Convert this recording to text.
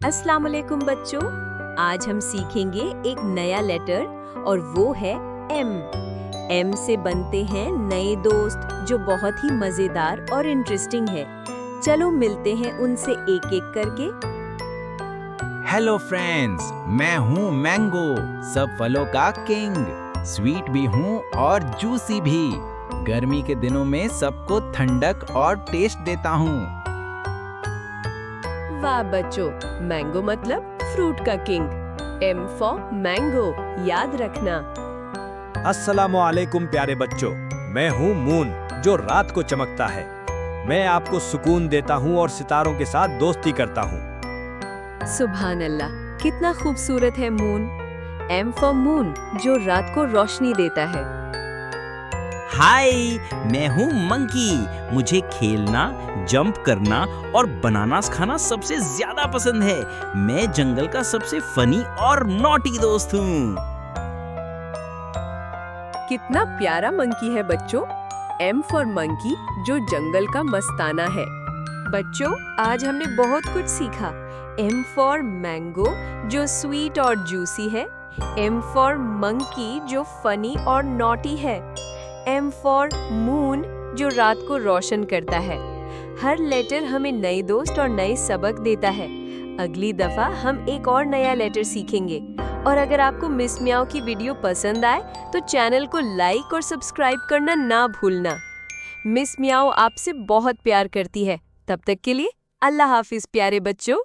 अस्सलाम वालेकुम बच्चों, आज हम सीखेंगे एक नया लेटर और वो है एम। एम से बनते हैं नए दोस्त जो बहुत ही मजेदार और इंटरेस्टिंग है। चलो मिलते हैं उनसे एक एक करके। हेलो फ्रेंड्स, मैं हूँ मैंगो, सब फलों का किंग। स्वीट भी हूँ और जूसी भी। गर्मी के दिनों में सबको ठंडक और टेस्ट देता हूँ। वाह बच्चों, मैंगो मतलब फ्रूट का किंग। एम फॉर मैंगो, याद रखना। अस्सलामु अलैकुम प्यारे बच्चों, मैं हूँ मून जो रात को चमकता है। मैं आपको सुकून देता हूँ और सितारों के साथ दोस्ती करता हूँ। सुभान अल्लाह, कितना खूबसूरत है मून। एम फॉर मून जो रात को रोशनी देता है। हाय, मैं हूँ मंकी। मुझे खेलना, जंप करना और बनानास खाना सबसे ज्यादा पसंद है। मैं जंगल का सबसे फनी और नॉटी दोस्त हूँ। कितना प्यारा मंकी है बच्चों। एम फॉर मंकी जो जंगल का मस्ताना है। बच्चों, आज हमने बहुत कुछ सीखा। एम फॉर मैंगो जो स्वीट और जूसी है। एम फॉर मंकी जो फनी और नॉटी है। एम फॉर मून जो रात को रोशन करता है। हर लेटर हमें नए दोस्त और नए सबक देता है। अगली दफा हम एक और नया लेटर सीखेंगे। और अगर आपको मिस म्याओ की वीडियो पसंद आए तो चैनल को लाइक और सब्सक्राइब करना ना भूलना। मिस म्याओ आपसे बहुत प्यार करती है। तब तक के लिए अल्लाह हाफिज प्यारे बच्चों।